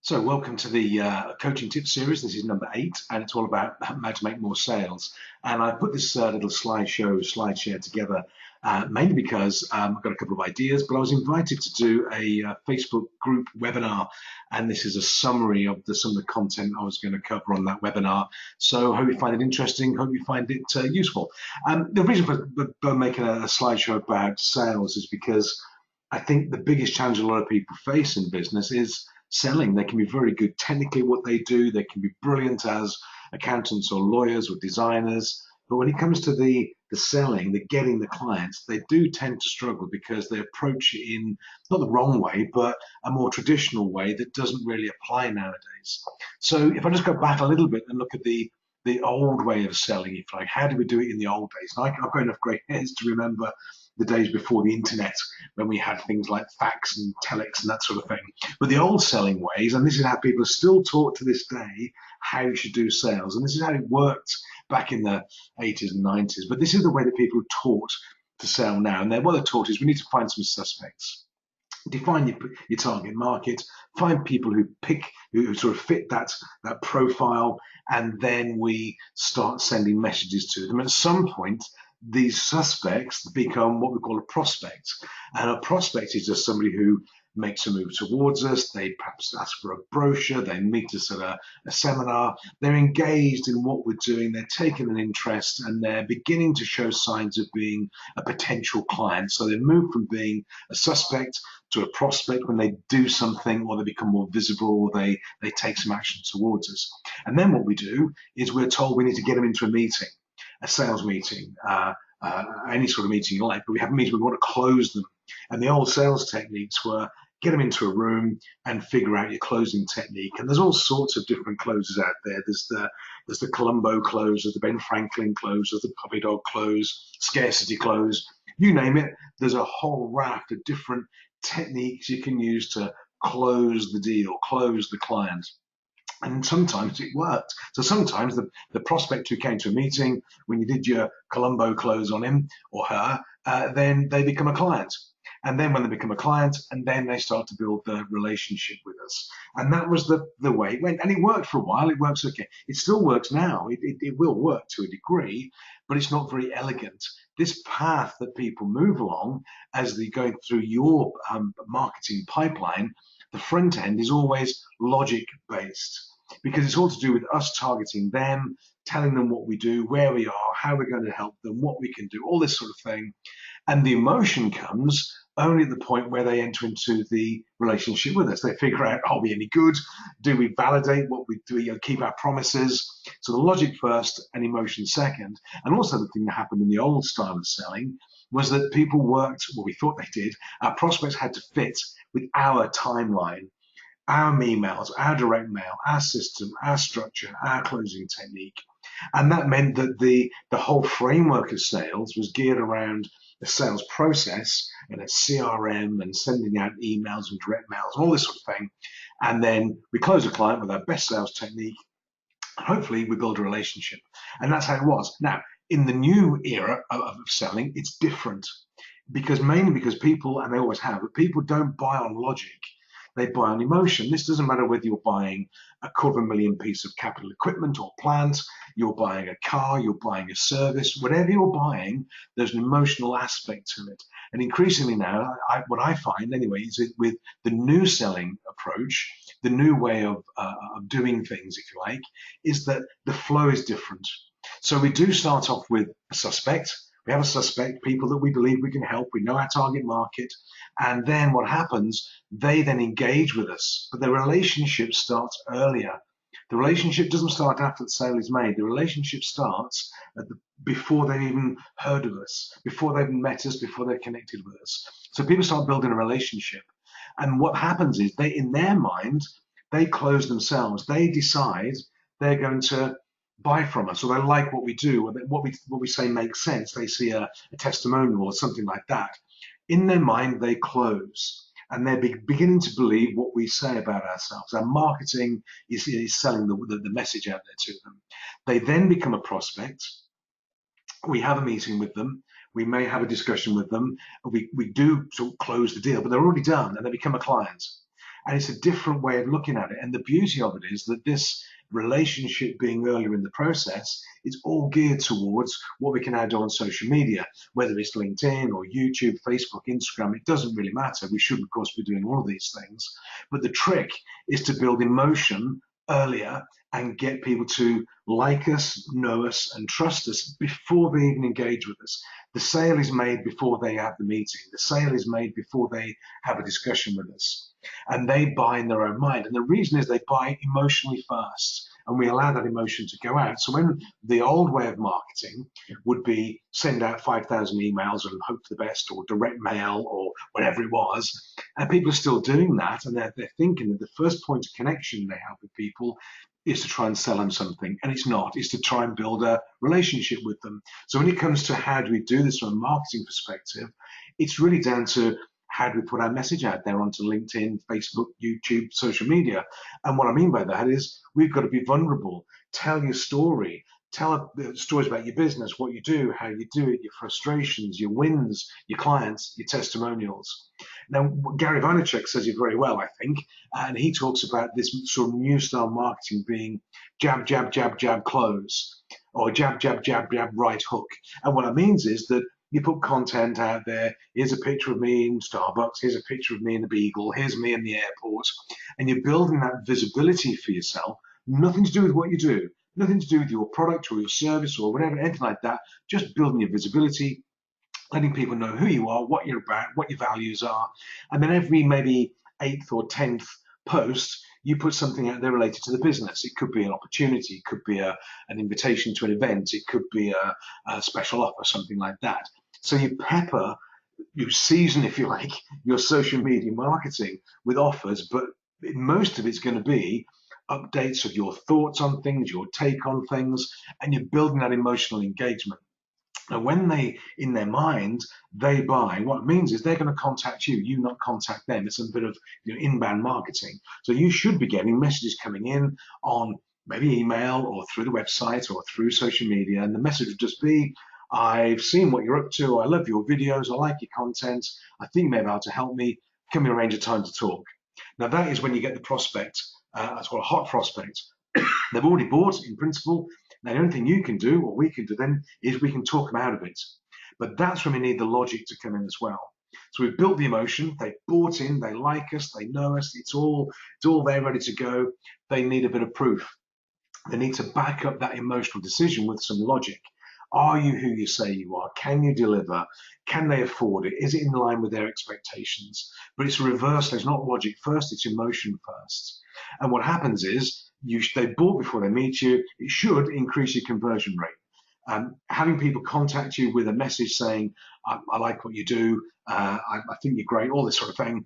So welcome to the coaching tips series. This is number 8, and it's all about how to make more sales. And I put this little slide share together mainly because I've got a couple of ideas, but I was invited to do a Facebook group webinar, and this is a summary of some of the content I was going to cover on that webinar. So hope you find it interesting, hope you find it useful. The reason for making a slideshow about sales is because I think the biggest challenge a lot of people face in business is selling. They can be very good technically what they do. They can be brilliant as accountants or lawyers or designers. But when it comes to the selling, the getting the clients, they do tend to struggle because they approach it in not the wrong way, but a more traditional way that doesn't really apply nowadays. So if I just go back a little bit and look at the old way of selling, if you like, how did we do it in the old days? And I've got enough grey hairs to remember the days before the internet when we had things like fax and telex and that sort of thing. But the old selling ways, and this is how people are still taught to this day how you should do sales, and this is how it worked back in the 80s and 90s, but this is the way that people are taught to sell now. And then what they're taught is we need to find some suspects. Define your target market, find people who sort of fit that profile, and then we start sending messages to them. At some point, these suspects become what we call a prospect. And a prospect is just somebody who makes a move towards us. They perhaps ask for a brochure. They meet us at a seminar. They're engaged in what we're doing. They're taking an interest, and they're beginning to show signs of being a potential client. So they move from being a suspect to a prospect when they do something, or they become more visible, or they take some action towards us. And then what we do is we're told we need to get them into a meeting, a sales meeting, any sort of meeting you like, but we have a meeting, we want to close them. And the old sales techniques were get them into a room and figure out your closing technique. And there's all sorts of different closes out there. There's the Columbo close, there's the Ben Franklin close, there's the puppy dog close, scarcity close, you name it. There's a whole raft of different techniques you can use to close the deal, close the client. And sometimes it worked. So sometimes the prospect who came to a meeting, when you did your Columbo close on him or her, then they become a client. And then when they become a client, and then they start to build the relationship with us. And that was the way it went. And it worked for a while. It works okay. It still works now. It will work to a degree, but it's not very elegant. This path that people move along as they're going through your marketing pipeline, the front end is always logic based, because it's all to do with us targeting them, telling them what we do, where we are, how we're going to help them, what we can do, all this sort of thing. And the emotion comes only at the point where they enter into the relationship with us. They figure out, are we any good? Do we validate what we do? We keep our promises? So the logic first and emotion second. And also the thing that happened in the old style of selling was that people worked, well, we thought they did, our prospects had to fit with our timeline, our emails, our direct mail, our system, our structure, our closing technique. And that meant that the whole framework of sales was geared around the sales process and a CRM and sending out emails and direct mails and all this sort of thing. And then we close a client with our best sales technique. And hopefully we build a relationship. And that's how it was. Now, in the new era of selling, it's different, mainly because people, and they always have, but people don't buy on logic. They buy on emotion. This doesn't matter whether you're buying a $250,000 piece of capital equipment or plant, you're buying a car, you're buying a service, whatever you're buying, there's an emotional aspect to it. And increasingly now, what I find anyway, is that with the new selling approach, the new way of doing things, if you like, is that the flow is different. So we do start off with a suspect. We have a suspect, people that we believe we can help. We know our target market. And then what happens, they then engage with us. But the relationship starts earlier. The relationship doesn't start after the sale is made. The relationship starts before they've even heard of us, before they've met us, before they're connected with us. So people start building a relationship. And what happens is in their mind, they close themselves. They decide they're going to buy from us, or they like what we do, or what we say makes sense. They see a testimonial or something like that. In their mind, they close, and they're beginning to believe what we say about ourselves. Our marketing is selling the message out there to them. They then become a prospect. We have a meeting with them. We may have a discussion with them. We do sort of close the deal, but they're already done, and they become a client. And it's a different way of looking at it. And the beauty of it is that this relationship being earlier in the process is all geared towards what we can now do on social media, whether it's LinkedIn or YouTube, Facebook, Instagram, it doesn't really matter. We should, of course, be doing all of these things. But the trick is to build emotion earlier and get people to like us, know us, and trust us before they even engage with us. The sale is made before they have the meeting. The sale is made before they have a discussion with us. And they buy in their own mind. And the reason is they buy emotionally first. And we allow that emotion to go out. So when the old way of marketing would be send out 5,000 emails and hope for the best, or direct mail, or whatever it was, and people are still doing that, and they're thinking that the first point of connection they have with people is to try and sell them something, and it's not. It's to try and build a relationship with them. So when it comes to how do we do this from a marketing perspective, it's really down to how do we put our message out there onto LinkedIn, Facebook, YouTube, social media. And what I mean by that is we've got to be vulnerable, tell your story, tell stories about your business, what you do, how you do it, your frustrations, your wins, your clients, your testimonials. Now, Gary Vaynerchuk says it very well, I think, and he talks about this sort of new style marketing being jab, jab, jab, jab, close, or jab, jab, jab, jab, right hook. And what that means is that you put content out there. Here's a picture of me in Starbucks. Here's a picture of me in the Beagle. Here's me in the airport. And you're building that visibility for yourself. Nothing to do with what you do. Nothing to do with your product or your service or whatever, anything like that. Just building your visibility, letting people know who you are, what you're about, what your values are. And then every maybe 8th or 10th post, you put something out there related to the business. It could be an opportunity, it could be an invitation to an event, it could be a special offer, something like that. So you pepper, you season, if you like, your social media marketing with offers, but most of it's going to be updates of your thoughts on things, your take on things, and you're building that emotional engagement. Now, when they, in their mind, they buy, what it means is they're going to contact you, you not contact them. It's a bit of inbound marketing. So you should be getting messages coming in on maybe email or through the website or through social media. And the message would just be, I've seen what you're up to. I love your videos. I like your content. I think you may be able to help me. Can we arrange a time to talk? Now, that is when you get the prospect, that's called a hot prospect. They've already bought in principle. Now, the only thing you can do, or we can do then, is we can talk them out of it. But that's when we need the logic to come in as well. So we've built the emotion, they've bought in, they like us, they know us, it's all there ready to go. They need a bit of proof. They need to back up that emotional decision with some logic. Are you who you say you are? Can you deliver? Can they afford it? Is it in line with their expectations? But it's reversed. It's not logic first, it's emotion first. And what happens is they bought before they meet you. It should increase your conversion rate. Having people contact you with a message saying, I like what you do, I think you're great, all this sort of thing,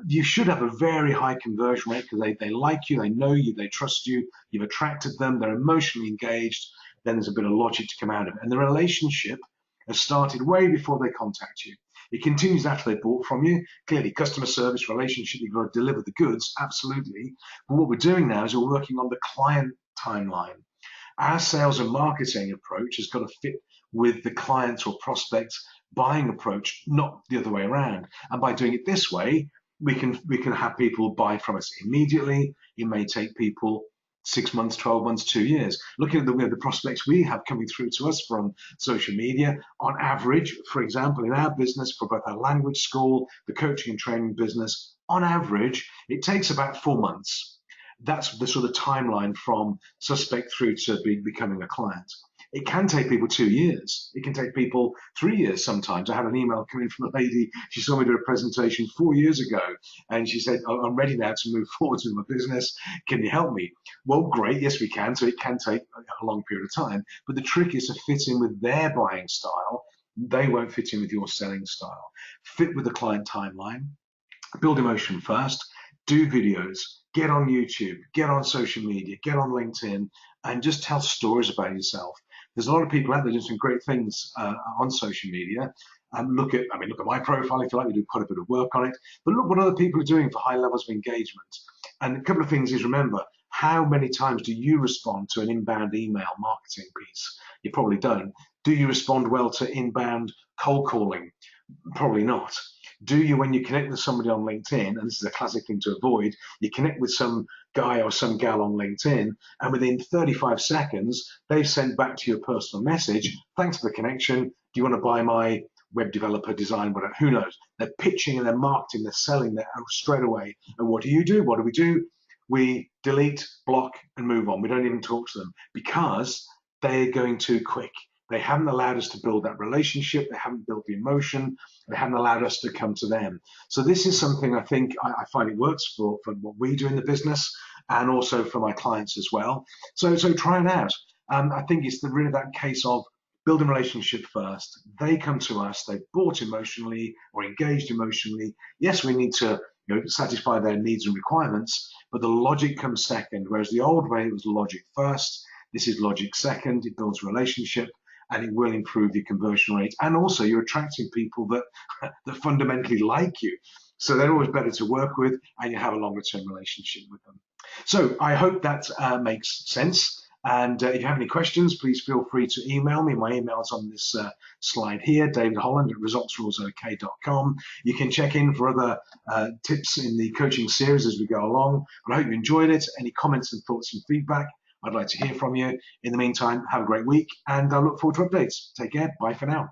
you should have a very high conversion rate because they like you, they know you, they trust you, you've attracted them, they're emotionally engaged. Then there's a bit of logic to come out of it. And the relationship has started way before they contact you. It continues after they bought from you. Clearly, customer service, relationship, you've got to deliver the goods, absolutely. But what we're doing now is we're working on the client timeline. Our sales and marketing approach has got to fit with the client or prospect buying approach, not the other way around. And by doing it this way, we can have people buy from us immediately. It may take people 6 months, 12 months, 2 years. Looking at the prospects we have coming through to us from social media, on average, for example, in our business, for both our language school, the coaching and training business, on average, it takes about 4 months. That's the sort of timeline from suspect through to becoming a client. It can take people 2 years. It can take people 3 years sometimes. I had an email coming from a lady. She saw me do a presentation 4 years ago, and she said, I'm ready now to move forward with my business. Can you help me? Well, great. Yes, we can. So it can take a long period of time. But the trick is to fit in with their buying style. They won't fit in with your selling style. Fit with the client timeline. Build emotion first. Do videos. Get on YouTube. Get on social media. Get on LinkedIn. And just tell stories about yourself. There's a lot of people out there doing some great things on social media. Look at my profile if you like. We do quite a bit of work on it. But look what other people are doing for high levels of engagement. And a couple of things is, remember, how many times do you respond to an inbound email marketing piece? You probably don't. Do you respond well to inbound cold calling? Probably not. Do you, when you connect with somebody on LinkedIn, and this is a classic thing to avoid, you connect with some guy or some gal on LinkedIn, and within 35 seconds, they've sent back to you a personal message, thanks for the connection, do you want to buy my web developer design, whatever, who knows? They're pitching and they're marketing, they're selling that straight away. And what do? What do we do? We delete, block, and move on. We don't even talk to them because they're going too quick. They haven't allowed us to build that relationship. They haven't built the emotion. They haven't allowed us to come to them. So this is something I think I find it works for what we do in the business and also for my clients as well. So try it out. I think it's really that case of building a relationship first. They come to us, they've bought emotionally or engaged emotionally. Yes, we need to satisfy their needs and requirements, but the logic comes second. Whereas the old way, it was logic first. This is logic second. It builds a relationship and it will improve your conversion rate. And also you're attracting people that, that fundamentally like you. So they're always better to work with and you have a longer term relationship with them. So I hope that makes sense. And if you have any questions, please feel free to email me. My email is on this slide here, David Holland at resultsrules.ok.com. You can check in for other tips in the coaching series as we go along. But I hope you enjoyed it. Any comments and thoughts and feedback, I'd like to hear from you. In the meantime, have a great week and I look forward to updates. Take care. Bye for now.